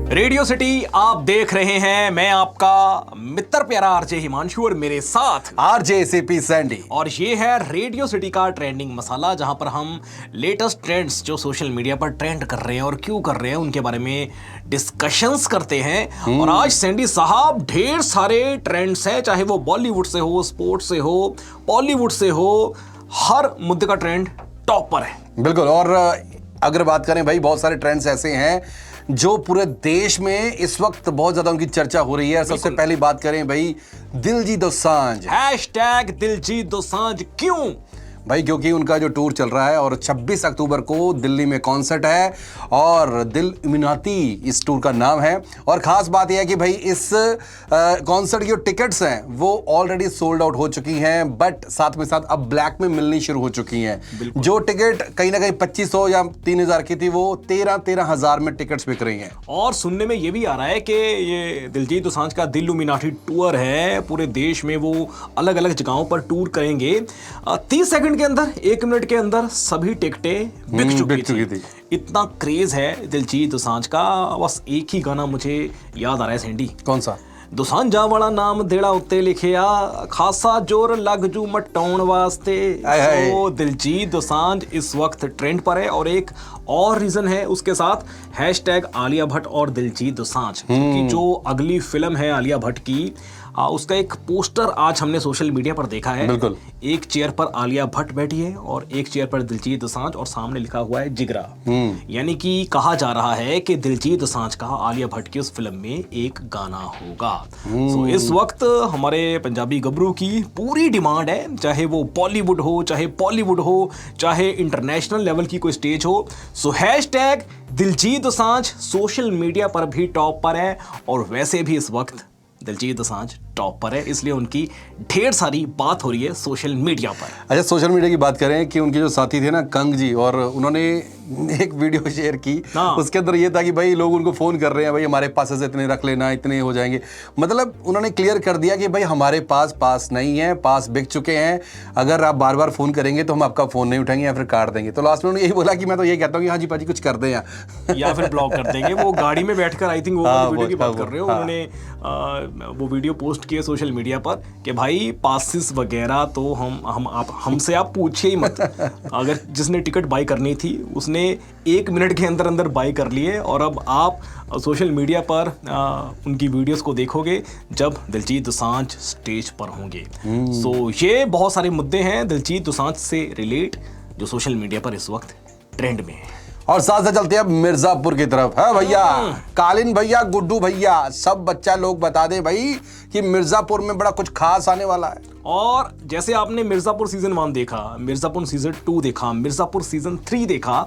Radio city आप देख रहे हैं। मैं आपका मित्र प्यारा आरजे हिमांशु और मेरे साथ आरजे सीपी सैंडी। और ये है रेडियो सिटी का ट्रेंडिंग मसाला, जहां पर हम लेटेस्ट ट्रेंड्स जो सोशल मीडिया पर ट्रेंड कर रहे हैं और क्यों कर रहे हैं उनके बारे में डिस्कशंस करते हैं। और आज सैंडी साहब ढेर सारे ट्रेंड्स हैं, चाहे वो बॉलीवुड से हो, स्पोर्ट्स से हो, बॉलीवुड से हो, हर मुद्दे का ट्रेंड टॉप पर है। बिल्कुल। और अगर बात करें भाई, बहुत सारे ट्रेंड्स ऐसे हैं जो पूरे देश में इस वक्त बहुत ज्यादा उनकी चर्चा हो रही है। सबसे पहली बात करें भाई, दिलजीत दोसांझ। हैशटैग दिलजीत दोसांझ। क्यों भाई? क्योंकि उनका जो टूर चल रहा है और 26 अक्टूबर को दिल्ली में कॉन्सर्ट है और दिल इल्यूमिनाती इस टूर का नाम है। और खास बात यह है कि भाई इस कॉन्सर्ट की जो टिकट्स हैं वो ऑलरेडी सोल्ड आउट हो चुकी हैं, बट साथ में साथ अब ब्लैक में मिलनी शुरू हो चुकी हैं। जो टिकट कहीं ना कहीं 2500 या 3000 की थी, वो 13,000 में टिकट्स बिक रही हैं। और सुनने में ये भी आ रहा है कि ये दिलजीत दोसांझ का दिल इल्यूमिनाटी टूर है, पूरे देश में वो अलग अलग जगहों पर टूर करेंगे। 30 सेकंड के अंदर, 1 मिनट के अंदर सभी टिकटें बिक चुकी थी। इतना क्रेज है दिलजीत दोसांझ का। बस एक ही गाना मुझे याद आ रहा है सैंडी। कौन सा? दोसांझा वाला नाम देड़ा उत्ते लिखिया, खासा जोर लग जू मटाउण वास्ते। तो दिलजीत दोसांझ इस वक्त ट्रेंड पर है। और एक और रीजन है उसके साथ, हैशटैग आलिया भट्ट और दिलजीत दोसांझ, क्योंकि जो अगली फिल्म है आलिया भट्ट की, उसका एक पोस्टर आज हमने सोशल मीडिया पर देखा है। बिल्कुल। एक चेयर पर आलिया भट्ट बैठी है और एक चेयर पर दिलजीत दोसांझ, और सामने लिखा हुआ है जिगरा। यानी कि कहा जा रहा है कि दिलजीत दोसांझ का आलिया भट्ट की उस फिल्म में एक गाना होगा। तो इस वक्त हमारे पंजाबी गबरू की पूरी डिमांड है, चाहे वो बॉलीवुड हो, चाहे बॉलीवुड हो, चाहे इंटरनेशनल लेवल की कोई स्टेज हो। So hashtag Diljit Dosanjh social media पर भी टॉप पर है, और वैसे भी इस वक्त दिलजीत दोसांझ टॉप पर है, इसलिए उनकी ढेर सारी बात हो रही है सोशल मीडिया पर। अच्छा, सोशल मीडिया की बात करें कि उनके जो साथी थे ना, कंग जी, और उन्होंने एक वीडियो शेयर की। उसके अंदर ये था कि भाई लोग उनको फोन कर रहे हैं, भाई हमारे पास ऐसे इतने रख लेना, इतने हो जाएंगे। मतलब उन्होंने क्लियर कर दिया कि भाई हमारे पास नहीं है, पास बिक चुके हैं। अगर आप बार बार फोन करेंगे तो हम आपका फोन नहीं उठाएंगे या फिर काट देंगे। तो लास्ट में उन्होंने यही बोला कि मैं तो यही कहता हूँ कि हाँ जी पाजी कुछ कर दें या फिर ब्लॉक कर देंगे। वो गाड़ी में बैठकर, आई थिंक वो वीडियो की बात कर रहे हो, उन्होंने वो वीडियो पोस्ट किए सोशल मीडिया पर कि भाई पासिस वगैरह तो हमसे आप पूछिए ही मत। अगर जिसने टिकट बाई करनी थी उसने 1 मिनट के अंदर अंदर बाई कर लिए, और अब आप सोशल मीडिया पर उनकी वीडियोस को देखोगे जब दिलजीत दोसांझ स्टेज पर होंगे। सो ये बहुत सारे मुद्दे हैं दिलजीत दोसांझ से रिलेट जो सोशल मीडिया पर इस वक्त ट्रेंड में है। और साथ साथ चलते हैं मिर्जापुर की तरफ। है भैया, कालीन भैया, गुड्डू भैया, सब बच्चा लोग बता दे भाई कि मिर्जापुर में बड़ा कुछ खास आने वाला है। और जैसे आपने मिर्जापुर सीजन 1 देखा, मिर्जापुर सीजन 2 देखा, मिर्जापुर सीजन 3 देखा,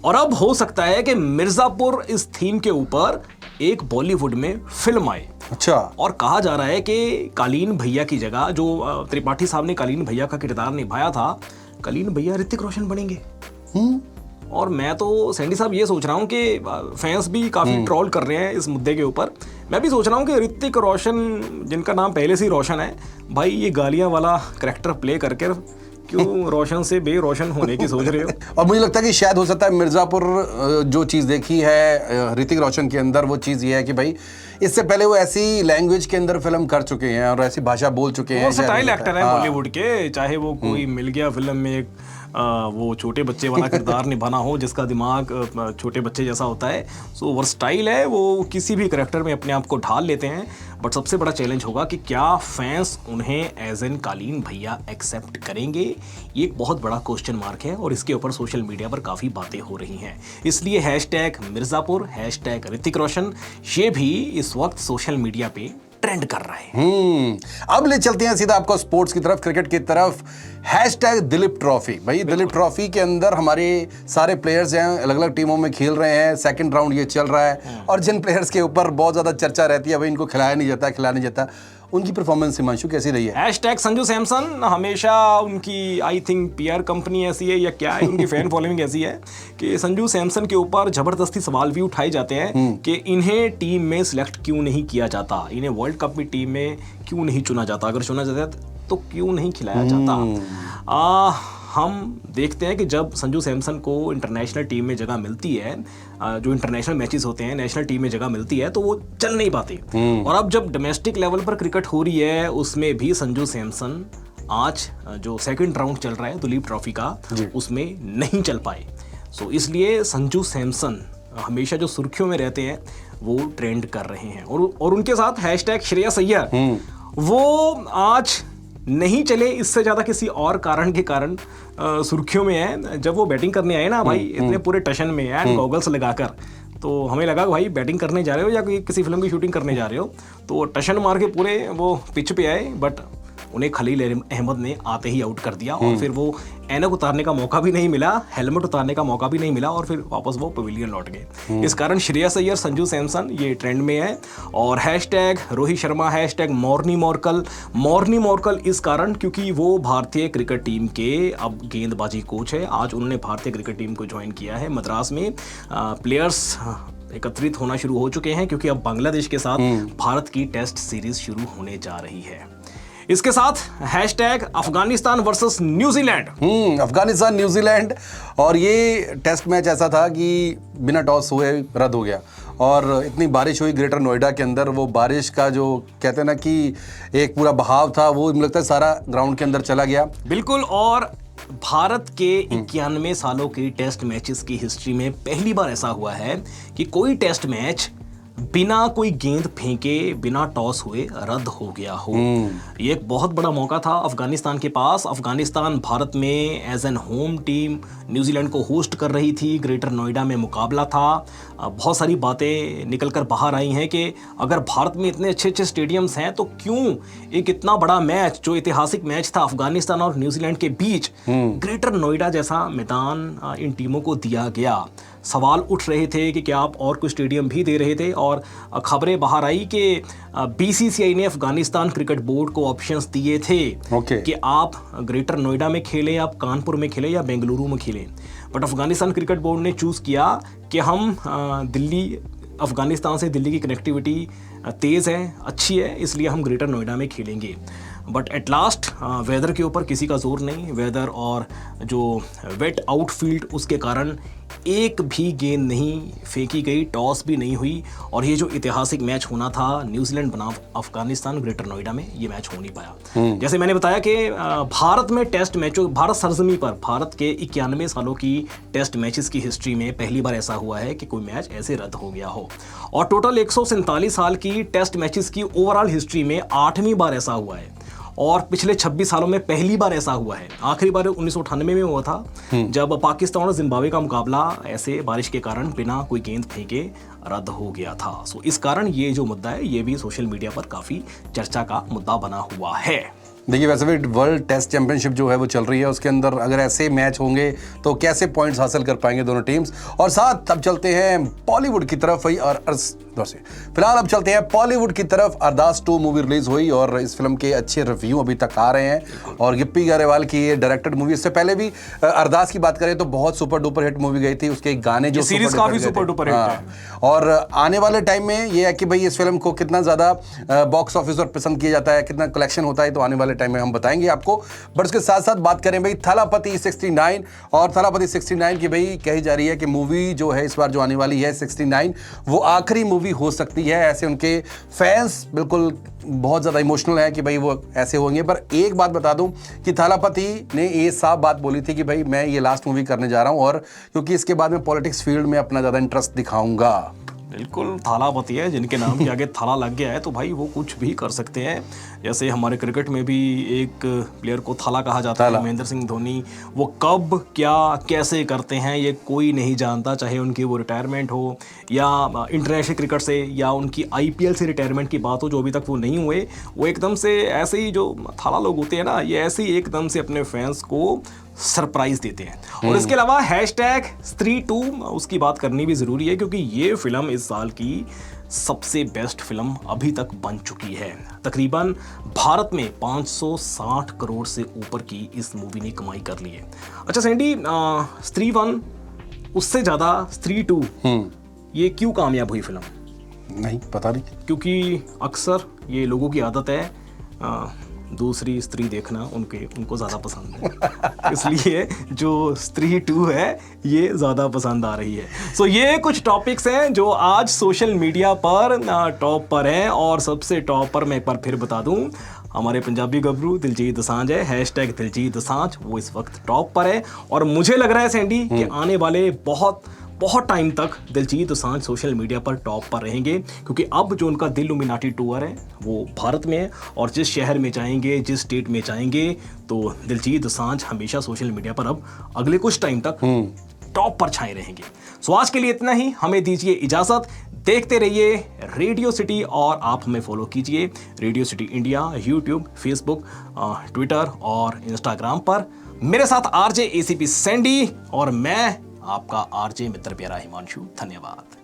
और अब हो सकता है कि मिर्जापुर इस थीम के ऊपर एक बॉलीवुड में फिल्म आए। अच्छा। और कहा जा रहा है कि कालीन भैया की जगह, जो त्रिपाठी साहब ने कालीन भैया का किरदार निभाया था, कालीन भैया ऋतिक रोशन बनेंगे। और मैं तो सैंडी साहब ये सोच रहा हूँ कि फैंस भी काफ़ी ट्रोल कर रहे हैं इस मुद्दे के ऊपर। मैं भी सोच रहा हूँ कि ऋतिक रोशन, जिनका नाम पहले से ही रोशन है, भाई ये गालियाँ वाला करैक्टर प्ले करके क्यों रोशन से बेरोशन होने की सोच रहे हो? और मुझे लगता है कि शायद हो सकता है मिर्जापुर जो चीज़ देखी है ऋतिक रोशन के अंदर, वो चीज़ ये है कि भाई इससे पहले वो ऐसी लैंग्वेज के अंदर फिल्म कर चुके हैं और ऐसी भाषा बोल चुके हैं। स्टाइल एक्टर है बॉलीवुड के, चाहे वो कोई मिल गया फिल्म में एक वो छोटे बच्चे वाला किरदार निभाना हो जिसका दिमाग छोटे बच्चे जैसा होता है। सो वर्सटाइल है, वो किसी भी करैक्टर में अपने आप को ढाल लेते हैं। बट सबसे बड़ा चैलेंज होगा कि क्या फैंस उन्हें एज एन कालीन भैया एक्सेप्ट करेंगे। ये एक बहुत बड़ा क्वेश्चन मार्क है, और इसके ऊपर सोशल मीडिया पर काफ़ी बातें हो रही हैं। इसलिए हैशटैग मिर्ज़ापुर, हैशटैग ऋतिक रोशन, ये भी इस वक्त सोशल मीडिया पे ट्रेंड कर रहा है। अब ले चलते हैं सीधा आपको स्पोर्ट्स की तरफ, क्रिकेट की तरफ। Hashtag Dilip trophy. भाई दिलीप ट्रॉफी के अंदर हमारे सारे प्लेयर्स हैं, अलग अलग टीमों में खेल रहे हैं, सेकंड राउंड ये चल रहा है, और जिन प्लेयर्स के ऊपर बहुत ज्यादा चर्चा रहती है भाई इनको खिलाया नहीं जाता, उनकी परफॉर्मेंस हिमांशु कैसी रही है? हैशटैग संजू सैमसन। हमेशा उनकी आई थिंक पीआर कंपनी ऐसी है या क्या है, उनकी फैन फॉलोइंग ऐसी है कि संजू सैमसन के ऊपर जबरदस्ती सवाल भी उठाए जाते हैं कि इन्हें टीम में सिलेक्ट क्यों नहीं किया जाता, इन्हें वर्ल्ड कप में टीम में क्यों नहीं चुना जाता, अगर चुना जाता तो क्यों नहीं खिलाया जाता। हम देखते हैं कि जब संजू सैमसन को इंटरनेशनल टीम में जगह मिलती है, जो इंटरनेशनल मैचेस होते हैं नेशनल टीम में जगह मिलती है, तो वो चल नहीं पाते। और अब जब डोमेस्टिक लेवल पर क्रिकेट हो रही है, उसमें भी संजू सैमसन आज जो सेकंड राउंड चल रहा है दुलीप ट्रॉफी का, उसमें नहीं चल पाए। सो इसलिए संजू सैमसन हमेशा जो सुर्खियों में रहते हैं वो ट्रेंड कर रहे हैं। और उनके साथ हैशटैग श्रेयस अय्यर, वो आज नहीं चले इससे ज़्यादा किसी और कारण के कारण सुर्खियों में है। जब वो बैटिंग करने आए ना भाई, इतने पूरे टशन में एंड गॉगल्स लगाकर, तो हमें लगा कि भाई बैटिंग करने जा रहे हो या किसी फिल्म की शूटिंग करने जा रहे हो। तो टशन मार के पूरे वो पिच पे आए, बट उन्हें खलील अहमद ने आते ही आउट कर दिया और फिर वो ऐनक उतारने का मौका भी नहीं मिला, हेलमेट उतारने का मौका भी नहीं मिला और फिर वापस वो पवेलियन लौट गए। इस कारण श्रेयस अय्यर, संजू सैमसन ये ट्रेंड में है। और hashtag Rohit Sharma, hashtag Morne Morkel इस कारण क्योंकि वो भारतीय क्रिकेट टीम के अब गेंदबाजी कोच है। आज उन्होंने भारतीय क्रिकेट टीम को ज्वाइन किया है। मद्रास में प्लेयर्स एकत्रित होना शुरू हो चुके हैं क्योंकि अब बांग्लादेश के साथ भारत की टेस्ट सीरीज शुरू होने जा रही है। इसके साथ hashtag Afghanistan versus New Zealand. Afghanistan New Zealand, और ये टेस्ट मैच ऐसा था कि बिना टॉस हुए रद्द हो गया। और इतनी बारिश हुई ग्रेटर नोएडा के अंदर, वो बारिश का जो कहते हैं ना कि एक पूरा बहाव था, वो मुझे लगता है सारा ग्राउंड के अंदर चला गया। बिल्कुल। और भारत के 91 सालों की टेस्ट मैचेस की हिस्ट्री में पहली बार ऐसा हुआ है कि कोई टेस्ट मैच बिना कोई गेंद फेंके, बिना टॉस हुए रद्द हो गया हो। ये एक बहुत बड़ा मौका था अफगानिस्तान के पास। अफगानिस्तान भारत में as an home team New Zealand को होस्ट कर रही थी। ग्रेटर नोएडा में मुकाबला था। बहुत सारी बातें निकल कर बाहर आई हैं कि अगर भारत में इतने अच्छे अच्छे स्टेडियम्स हैं तो क्यों एक इतना बड़ा मैच, जो ऐतिहासिक मैच था अफगानिस्तान और न्यूजीलैंड के बीच, ग्रेटर नोएडा जैसा मैदान इन टीमों को दिया गया। सवाल उठ रहे थे कि क्या आप और कुछ स्टेडियम भी दे रहे थे, और खबरें बाहर आई कि बीसीसीआई ने अफगानिस्तान क्रिकेट बोर्ड को ऑप्शंस दिए थे कि आप ग्रेटर नोएडा में खेलें, आप कानपुर में खेलें या बेंगलुरु में खेलें। बट अफगानिस्तान क्रिकेट बोर्ड ने चूज़ किया कि हम अफगानिस्तान से दिल्ली की कनेक्टिविटी तेज़ है, अच्छी है, इसलिए हम ग्रेटर नोएडा में खेलेंगे। बट एट लास्ट वेदर के ऊपर किसी का जोर नहीं। वेदर और जो वेट आउटफील्ड, उसके कारण एक भी गेंद नहीं फेंकी गई, टॉस भी नहीं हुई, और ये जो ऐतिहासिक मैच होना था न्यूजीलैंड बनाम अफगानिस्तान ग्रेटर नोएडा में, ये मैच हो नहीं पाया। जैसे मैंने बताया कि भारत में टेस्ट मैचों, भारत सरजमी पर भारत के 91 सालों की टेस्ट मैचेस की हिस्ट्री में पहली बार ऐसा हुआ है कि कोई मैच ऐसे रद्द हो गया हो। और टोटल 147 साल की टेस्ट मैचेस की ओवरऑल हिस्ट्री में 8वीं बार ऐसा हुआ है। और पिछले 26 सालों में पहली बार ऐसा हुआ है। आखिरी बार 1998 में हुआ था, जब पाकिस्तान और जिम्बाब्वे का मुकाबला ऐसे बारिश के कारण बिना कोई गेंद फेंके रद्द हो गया था। सो इस कारण ये जो मुद्दा है, ये भी सोशल मीडिया पर काफ़ी चर्चा का मुद्दा बना हुआ है। देखिए, वैसे भी वर्ल्ड टेस्ट चैंपियनशिप जो है वो चल रही है, उसके अंदर अगर ऐसे मैच होंगे तो कैसे पॉइंट्स हासिल कर पाएंगे दोनों टीम्स। और साथ अब चलते हैं बॉलीवुड की तरफ। और फिलहाल अब चलते हैं बॉलीवुड की तरफ। अरदास 2 मूवी रिलीज हुई और इस फिल्म के अच्छे रिव्यू अभी तक आ रहे हैं। और गिप्पी गरेवाल की ये डायरेक्टेड मूवी, इससे पहले भी अरदास की बात करें तो बहुत सुपर डुपर हिट मूवी गई थी। उसके गाने जो सीरीज काफी सुपर डुपर हिट है। और आने वाले टाइम में ये है कि भाई इस फिल्म को कितना ज्यादा बॉक्स ऑफिस पर पसंद किया जाता है, कितना कलेक्शन होता है, तो आने वाले टाइम में हम बताएंगे आपको। बट उसके साथ साथ बात करें भाई थलापति 69, और थलापति 69 की भाई कही जा रही है कि मूवी जो है इस बार जो आने वाली है 69, वो आखिरी मूवी हो सकती है। ऐसे उनके फैंस बिल्कुल बहुत ज्यादा इमोशनल है कि भाई वो ऐसे होंगे। पर एक बात बता दूं कि थलापति ने ये साफ बात बोली थी कि भाई मैं ये लास्ट मूवी करने जा रहा हूं, और क्योंकि इसके बाद में पॉलिटिक्स फील्ड में अपना ज्यादा इंटरेस्ट दिखाऊंगा। बिल्कुल, थालापति है, जिनके नाम के आगे थाला लग गया है तो भाई वो कुछ भी कर सकते हैं। जैसे हमारे क्रिकेट में भी एक प्लेयर को थाला कहा जाता है, महेंद्र सिंह धोनी। वो कब क्या कैसे करते हैं ये कोई नहीं जानता, चाहे उनकी वो रिटायरमेंट हो या इंटरनेशनल क्रिकेट से या उनकी IPL से रिटायरमेंट की बात हो, जो अभी तक वो नहीं हुए। वो एकदम से ऐसे ही जो थाला लोग होते हैं ना, ये ऐसे ही एकदम से अपने फैंस को सरप्राइज देते हैं। और इसके अलावा हैशटैग स्त्री 2, उसकी बात करनी भी ज़रूरी है क्योंकि ये फिल्म इस साल की सबसे बेस्ट फिल्म अभी तक बन चुकी है। तकरीबन भारत में 560 करोड़ से ऊपर की इस मूवी ने कमाई कर ली है। अच्छा सैंडी, स्त्री 1 उससे ज़्यादा स्त्री 2 ये क्यों कामयाब हुई फिल्म? नहीं पता नहीं। क्योंकि अक्सर ये लोगों की आदत है, दूसरी स्त्री देखना उनको ज़्यादा पसंद है। इसलिए जो स्त्री 2 है ये ज़्यादा पसंद आ रही है। सो ये कुछ टॉपिक्स हैं जो आज सोशल मीडिया पर टॉप पर हैं। और सबसे टॉप पर मैं एक बार फिर बता दूं, हमारे पंजाबी गबरू दिलजीत दोसांझ है, हैशटैग दिलजीत दोसांझ, वो इस वक्त टॉप पर है। और मुझे लग रहा है सैंडी कि आने वाले बहुत टाइम तक दिलजीत दोसांझ सोशल मीडिया पर टॉप पर रहेंगे, क्योंकि अब जो उनका दिलुमिनाटी टूर है वो भारत में है। और जिस शहर में जाएंगे, जिस स्टेट में जाएंगे, तो दिलजीत दोसांझ हमेशा सोशल मीडिया पर अब अगले कुछ टाइम तक टॉप पर छाए रहेंगे। सो आज के लिए इतना ही, हमें दीजिए इजाजत। देखते रहिए रेडियो सिटी और आप हमें फॉलो कीजिए radio city India, YouTube, Facebook, Twitter और इंस्टाग्राम पर। मेरे साथ आरजे एसीपी सैंडी और मैं आपका आरजे मित्र प्यारा हिमांशु। धन्यवाद।